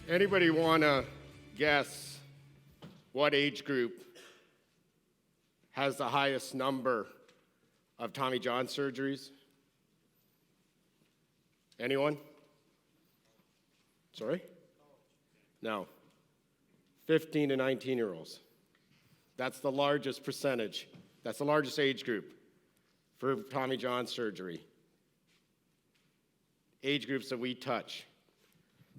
Anybody want to guess what age group has the highest number of Tommy John surgeries? Anyone? Sorry? No. 15 to 19-year-olds. That's the largest percentage. That's the largest age group for Tommy John surgery. Age groups that we touch.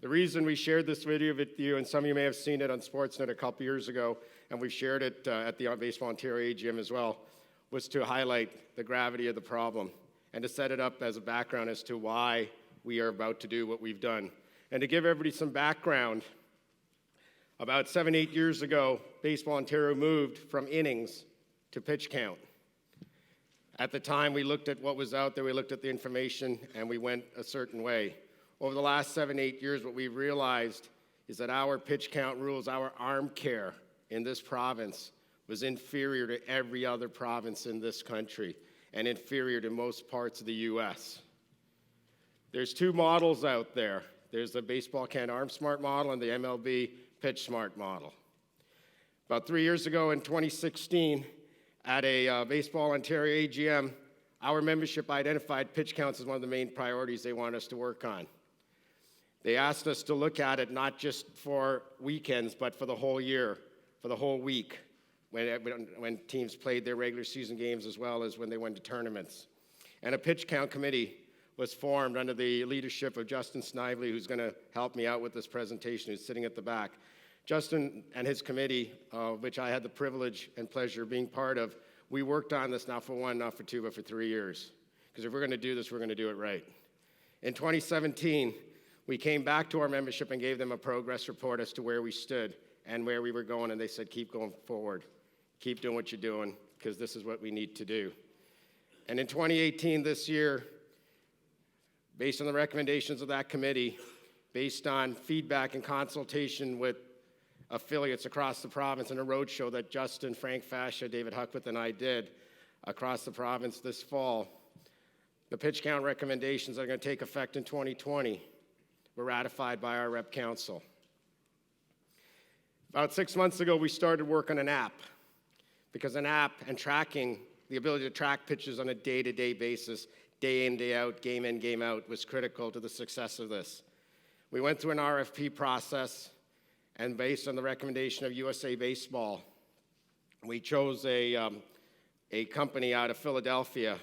The reason we shared this video with you, and some of you may have seen it on Sportsnet a couple years ago, and we shared it at the Baseball Ontario AGM as well, was to highlight the gravity of the problem and to set it up as a background as to why we are about to do what we've done. And to give everybody some background, about 7-8 years ago, Baseball Ontario moved from innings to pitch count. At the time, we looked at what was out there, we looked at the information, and we went a certain way. Over the last 7-8 years, what we've realized is that our pitch count rules, our arm care in this province was inferior to every other province in this country and inferior to most parts of the U.S. There's two models out there. There's the Baseball Canada Arm Smart model and the MLB Pitch Smart model. About 3 years ago in 2016, at a Baseball Ontario AGM, our membership identified pitch counts as one of the main priorities they want us to work on. They asked us to look at it not just for weekends, but for the whole year, for the whole week, when teams played their regular season games as well as when they went to tournaments. And a pitch count committee was formed under the leadership of Justin Snively, who's going to help me out with this presentation, who's sitting at the back. Justin and his committee, which I had the privilege and pleasure of being part of, we worked on this not for 1, not for 2, but for 3 years. Because if we're going to do this, we're going to do it right. In 2017, we came back to our membership and gave them a progress report as to where we stood and where we were going, and they said, keep going forward. Keep doing what you're doing, because this is what we need to do. And in 2018, this year, based on the recommendations of that committee, based on feedback and consultation with affiliates across the province and a roadshow that Justin, Frank Fascia, David Huckwith, and I did across the province this fall, the pitch count recommendations that are going to take effect in 2020 were ratified by our rep council. About 6 months ago, we started work on an app, because an app and tracking, the ability to track pitches on a day-to-day basis, day in, day out, game in, game out, was critical to the success of this. We went through an RFP process, and based on the recommendation of USA Baseball, we chose a company out of Philadelphia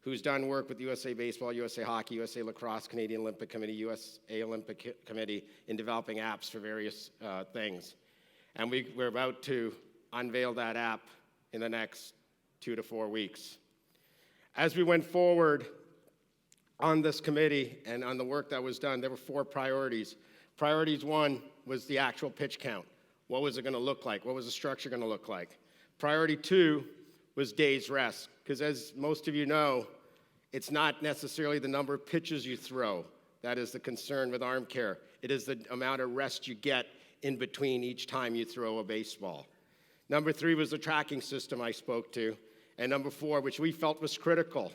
who's done work with USA Baseball, USA Hockey, USA Lacrosse, Canadian Olympic Committee, USA Olympic Committee in developing apps for various things. And we're about to unveil that app in the next 2 to 4 weeks. As we went forward on this committee and on the work that was done, there were 4 priorities. Priorities 1 was the actual pitch count. What was it going to look like? What was the structure going to look like? Priority 2 was days rest, because as most of you know, it's not necessarily the number of pitches you throw that is the concern with arm care. It is the amount of rest you get in between each time you throw a baseball. Number 3 was the tracking system I spoke to. And number 4, which we felt was critical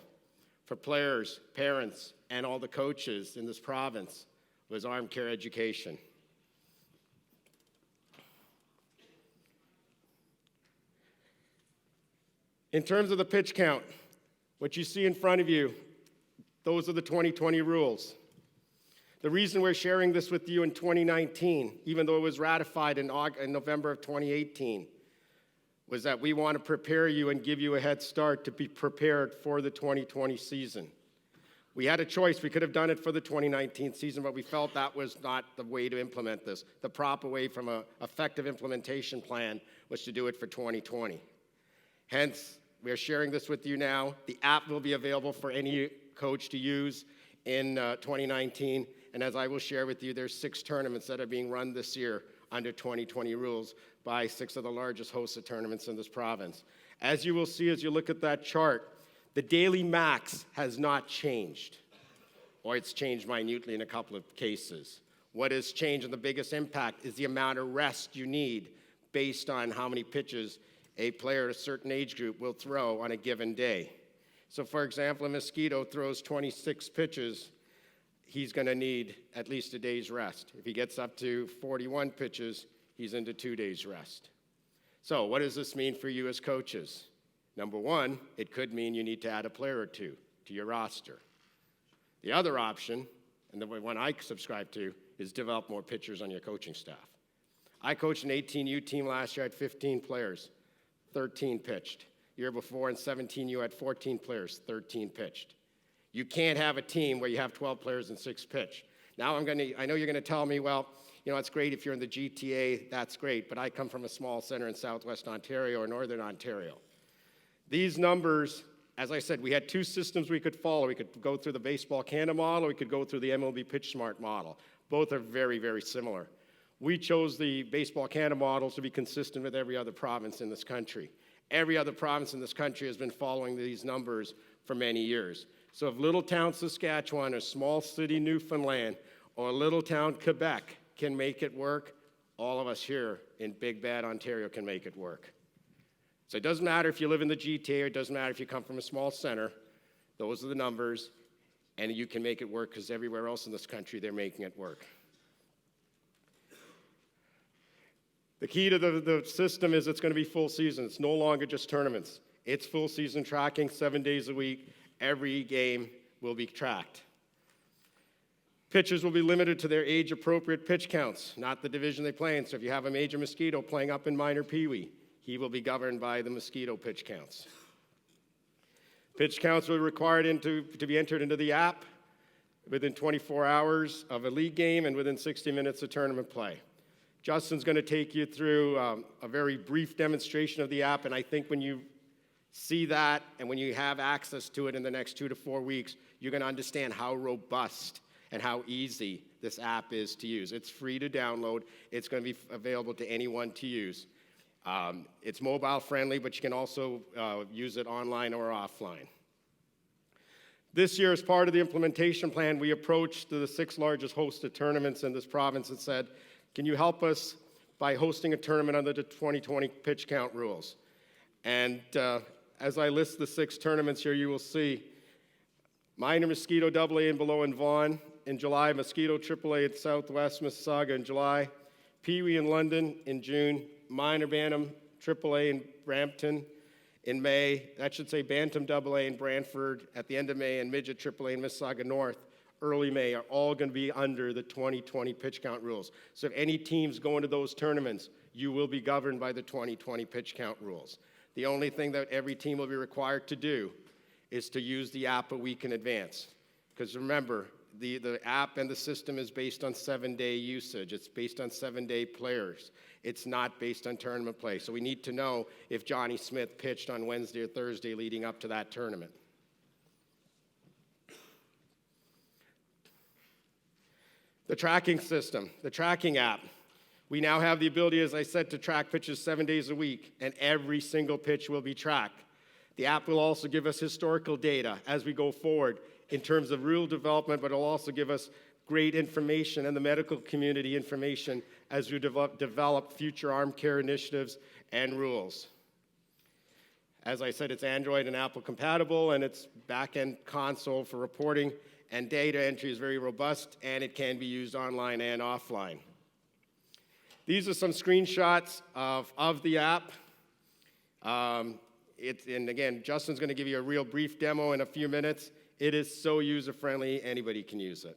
for players, parents, and all the coaches in this province, was arm care education. In terms of the pitch count, what you see in front of you, those are the 2020 rules. The reason we're sharing this with you in 2019, even though it was ratified in November of 2018, was that we want to prepare you and give you a head start to be prepared for the 2020 season. We had a choice. We could have done it for the 2019 season, but we felt that was not the way to implement this. The proper way from an effective implementation plan was to do it for 2020. Hence, we're sharing this with you now. The app will be available for any coach to use in 2019. And as I will share with you, there's 6 tournaments that are being run this year under 2020 rules by 6 of the largest hosted tournaments in this province. As you will see as you look at that chart, the daily max has not changed, or it's changed minutely in a couple of cases. What has changed and the biggest impact is the amount of rest you need based on how many pitches a player at a certain age group will throw on a given day. So for example, a Mosquito throws 26 pitches he's going to need at least a day's rest. If he gets up to 41 pitches, he's into 2 days rest. So what does this mean for you as coaches? Number one, it could mean you need to add a player or two to your roster. The other option, and the one I subscribe to, is develop more pitchers on your coaching staff. I coached an 18U team last year. I had 15 players, 13 pitched. Year before in 17U, I had 14 players, 13 pitched. You can't have a team where you have 12 players and 6 pitch. Now I know you're going to tell me, well, you know, it's great if you're in the GTA, that's great, but I come from a small center in Southwest Ontario or Northern Ontario. These numbers, as I said, we had 2 systems we could follow. We could go through the Baseball Canada model, or we could go through the MLB PitchSmart model. Both are very, very similar. We chose the Baseball Canada model to be consistent with every other province in this country. Every other province in this country has been following these numbers for many years. So if little town Saskatchewan or small city Newfoundland or little town Quebec can make it work, all of us here in big bad Ontario can make it work. So it doesn't matter if you live in the GTA, or it doesn't matter if you come from a small center. Those are the numbers, and you can make it work because everywhere else in this country, they're making it work. The key to the system is it's going to be full season. It's no longer just tournaments. It's full season tracking, 7 days a week. Every game will be tracked. Pitchers will be limited to their age-appropriate pitch counts, not the division they play in. So if you have a major mosquito playing up in minor peewee, he will be governed by the mosquito pitch counts. Pitch counts will be required to be entered into the app within 24 hours of a league game and within 60 minutes of tournament play. Justin's going to take you through a very brief demonstration of the app, and I think when you see that and when you have access to it in the next 2 to 4 weeks, you're going to understand how robust and how easy this app is to use. It's free to download. It's going to be available to anyone to use. It's mobile friendly, but you can also use it online or offline. This year, as part of the implementation plan, we approached the 6 largest hosted tournaments in this province and said, can you help us by hosting a tournament under the 2020 pitch count rules? And as I list the 6 tournaments here, you will see minor mosquito AA and below in Vaughan in July, mosquito AAA at Southwest Mississauga in July, peewee in London in June, minor bantam AAA in Brampton in May. That should say bantam AA in Brantford at the end of May, and midget AAA in Mississauga North early May are all going to be under the 2020 pitch count rules. So if any teams go into those tournaments, you will be governed by the 2020 pitch count rules. The only thing that every team will be required to do is to use the app a week in advance. Because remember, the app and the system is based on 7-day usage. It's based on 7-day players. It's not based on tournament play. So we need to know if Johnny Smith pitched on Wednesday or Thursday leading up to that tournament. The tracking system, the tracking app. We now have the ability, as I said, to track pitches 7 days a week, and every single pitch will be tracked. The app will also give us historical data as we go forward in terms of rule development, but it'll also give us great information and the medical community information as we develop future arm care initiatives and rules. As I said, it's Android and Apple compatible, and its back-end console for reporting and data entry is very robust, and it can be used online and offline. These are some screenshots of the app. And again, Justin's going to give you a real brief demo in a few minutes. It is so user-friendly, anybody can use it.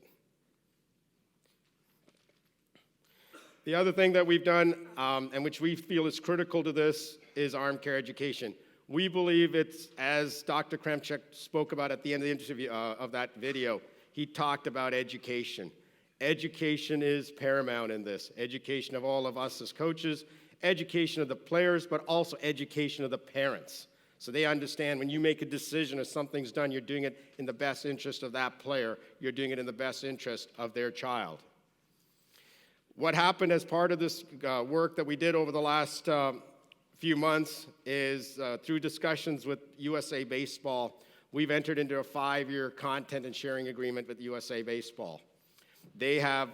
The other thing that we've done, and which we feel is critical to this, is arm care education. We believe it's, as Dr. Kremchuk spoke about at the end of the interview of that video, he talked about education. Education is paramount in this. Education of all of us as coaches, education of the players, but also education of the parents. So they understand when you make a decision or something's done, you're doing it in the best interest of that player. You're doing it in the best interest of their child. What happened as part of this work that we did over the last few months is through discussions with USA Baseball, we've entered into a 5-year content and sharing agreement with USA Baseball. They have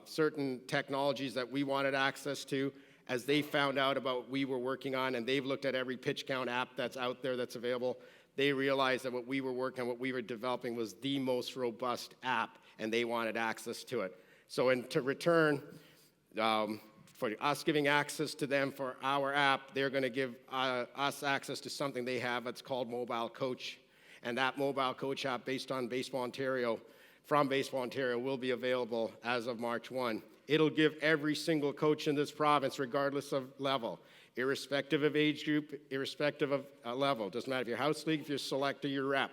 certain technologies that we wanted access to as they found out about what we were working on, and they've looked at every pitch count app that's out there that's available. They realized that what we were working on, what we were developing was the most robust app and they wanted access to it. So to return, for us giving access to them for our app, they're going to give us access to something they have that's called Mobile Coach. And that Mobile Coach app, based on Baseball Ontario, from Baseball Ontario, will be available as of March 1. It'll give every single coach in this province, regardless of level, irrespective of age group, irrespective of level. Doesn't matter if you're house league, if you're select or you're rep.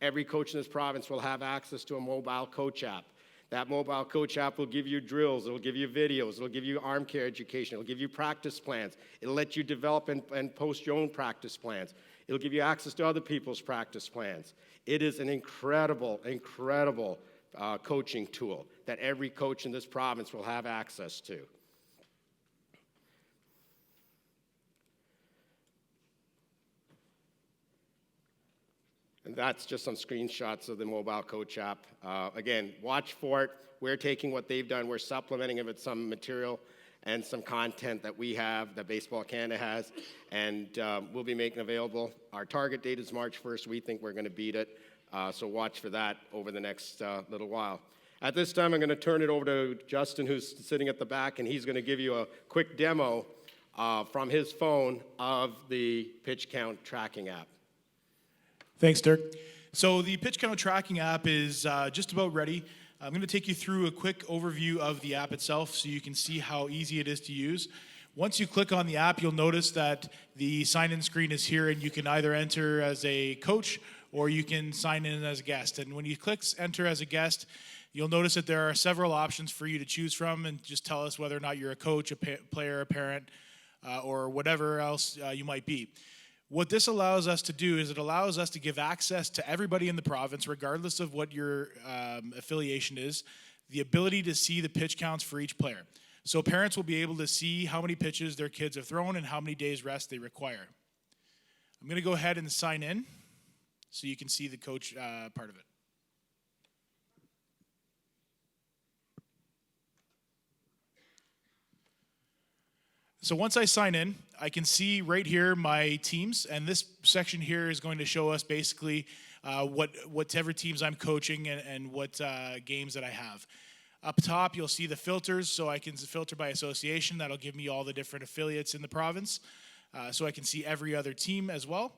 Every coach in this province will have access to a Mobile Coach app. That Mobile Coach app will give you drills, it'll give you videos, it'll give you arm care education, it'll give you practice plans, it'll let you develop and post your own practice plans. It'll give you access to other people's practice plans. It is an incredible, incredible coaching tool that every coach in this province will have access to. And that's just some screenshots of the Mobile Coach app. Again, watch for it. We're taking what they've done. We're supplementing it with some material and some content that we have, that Baseball Canada has, and we'll be making available. Our target date is March 1st. We think we're going to beat it, so watch for that over the next little while. At this time, I'm going to turn it over to Justin, who's sitting at the back, and he's going to give you a quick demo from his phone of the pitch count tracking app. Thanks, Dirk. So the pitch count tracking app is just about ready. I'm going to take you through a quick overview of the app itself so you can see how easy it is to use. Once you click on the app, you'll notice that the sign-in screen is here, and you can either enter as a coach or you can sign in as a guest. And when you click enter as a guest, you'll notice that there are several options for you to choose from, and just tell us whether or not you're a coach, a player, a parent, or whatever else you might be. What this allows us to do is it allows us to give access to everybody in the province, regardless of what your affiliation is, the ability to see the pitch counts for each player. So parents will be able to see how many pitches their kids have thrown and how many days rest they require. I'm going to go ahead and sign in so you can see the coach part of it. So once I sign in, I can see right here my teams, and this section here is going to show us basically whatever teams I'm coaching and what games that I have. Up top, you'll see the filters, so I can filter by association. That'll give me all the different affiliates in the province, so I can see every other team as well.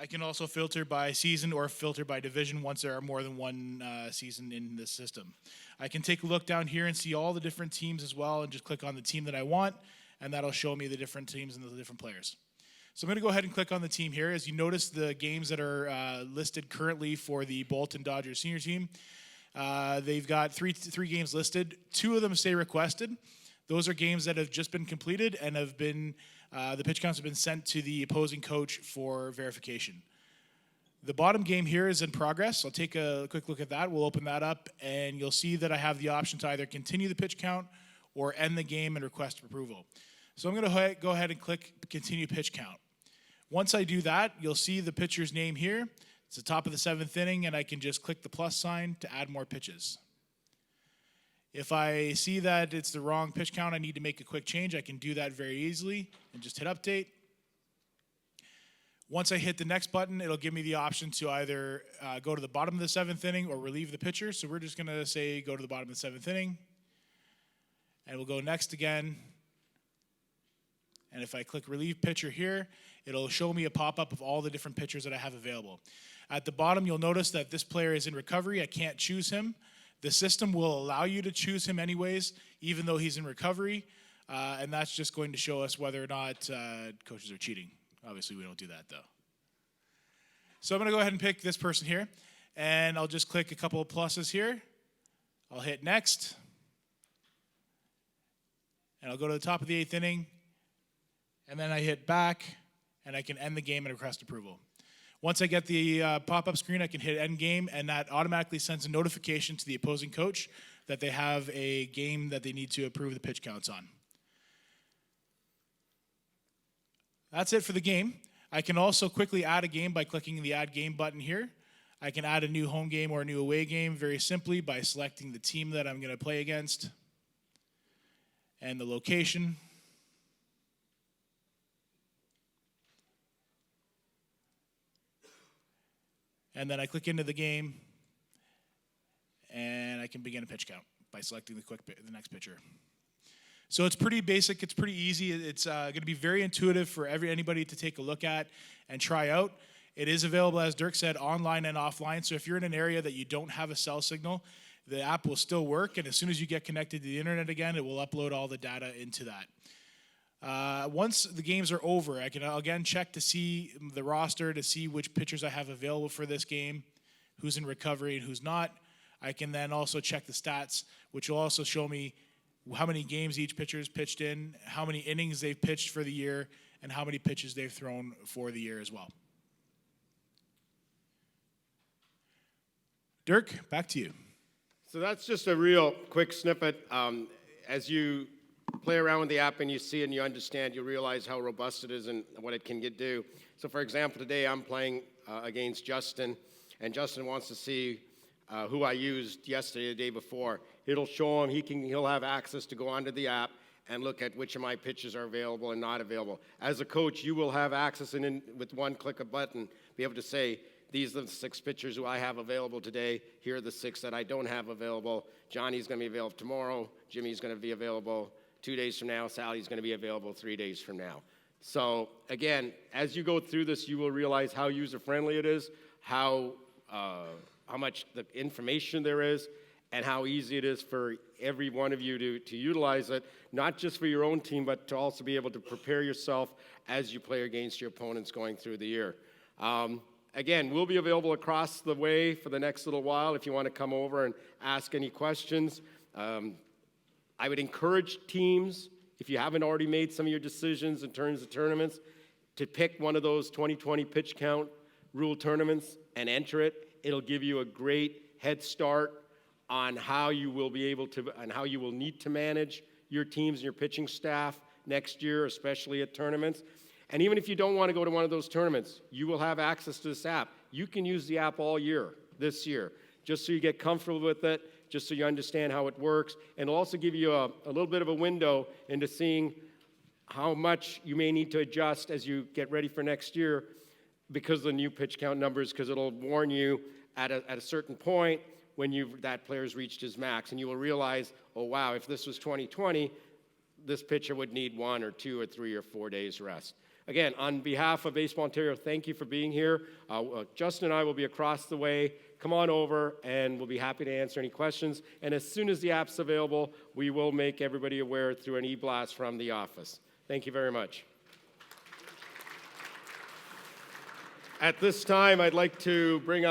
I can also filter by season or filter by division once there are more than one season in the system. I can take a look down here and see all the different teams as well, and just click on the team that I want, and that'll show me the different teams and the different players. So I'm going to go ahead and click on the team here. As you notice, the games that are listed currently for the Bolton Dodgers senior team, they've got three games listed. 2 of them say requested. Those are games that have just been completed and have been the pitch counts have been sent to the opposing coach for verification. The bottom game here is in progress. I'll take a quick look at that. We'll open that up, and you'll see that I have the option to either continue the pitch count or end the game and request approval. So I'm going to go ahead and click continue pitch count. Once I do that, you'll see the pitcher's name here. It's the top of the 7th inning, and I can just click the plus sign to add more pitches. If I see that it's the wrong pitch count, I need to make a quick change, I can do that very easily and just hit update. Once I hit the next button, it'll give me the option to either go to the bottom of the 7th inning or relieve the pitcher. So we're just going to say go to the bottom of the 7th inning. And we'll go next again. And if I click relieve pitcher here, it'll show me a pop-up of all the different pitchers that I have available. At the bottom, you'll notice that this player is in recovery. I can't choose him. The system will allow you to choose him anyways, even though he's in recovery. And that's just going to show us whether or not coaches are cheating. Obviously, we don't do that, though. So I'm going to go ahead and pick this person here. And I'll just click a couple of pluses here. I'll hit next. And I'll go to the top of the 8th inning. And then I hit back. And I can end the game and request approval. Once I get the pop-up screen, I can hit end game. And that automatically sends a notification to the opposing coach that they have a game that they need to approve the pitch counts on. That's it for the game. I can also quickly add a game by clicking the Add Game button here. I can add a new home game or a new away game very simply by selecting the team that I'm going to play against and the location. And then I click into the game, and I can begin a pitch count by selecting the next pitcher. So it's pretty basic. It's pretty easy. It's going to be very intuitive for anybody to take a look at and try out. It is available, as Dirk said, online and offline. So if you're in an area that you don't have a cell signal, the app will still work. And as soon as you get connected to the internet again, it will upload all the data into that. Once the games are over, I can again check to see the roster, to see which pitchers I have available for this game, who's in recovery and who's not. I can then also check the stats, which will also show me how many games each pitcher has pitched in, how many innings they've pitched for the year, and how many pitches they've thrown for the year as well. Dirk, back to you. So that's just a real quick snippet. As you play around with the app and you see it and you understand, you realize how robust it is and what it can do. So for example, today I'm playing against Justin, and Justin wants to see who I used yesterday, the day before. It'll show him, he'll have access to go onto the app and look at which of my pitches are available and not available. As a coach, you will have access and with one click of a button, be able to say, these are the 6 pitchers who I have available today. Here are the 6 that I don't have available. Johnny's going to be available tomorrow. Jimmy's going to be available 2 days from now. Sally's going to be available 3 days from now. So again, as you go through this, you will realize how user-friendly it is, how much the information there is, and how easy it is for every one of you to utilize it, not just for your own team, but to also be able to prepare yourself as you play against your opponents going through the year. Again, we'll be available across the way for the next little while if you want to come over and ask any questions. I would encourage teams, if you haven't already made some of your decisions in terms of tournaments, to pick one of those 2020 pitch count rule tournaments and enter it. It'll give you a great head start on how you will be able to, and how you will need to manage your teams and your pitching staff next year, especially at tournaments. And even if you don't want to go to one of those tournaments, you will have access to this app. You can use the app all year, this year, just so you get comfortable with it, just so you understand how it works. And it'll also give you a little bit of a window into seeing how much you may need to adjust as you get ready for next year because of the new pitch count numbers, because it'll warn you at a certain point when that player's reached his max. And you will realize, oh, wow, if this was 2020, this pitcher would need 1 or 2 or 3 or 4 days rest. Again, on behalf of Baseball Ontario, thank you for being here. Justin and I will be across the way. Come on over, and we'll be happy to answer any questions. And as soon as the app's available, we will make everybody aware through an e-blast from the office. Thank you very much. At this time, I'd like to bring up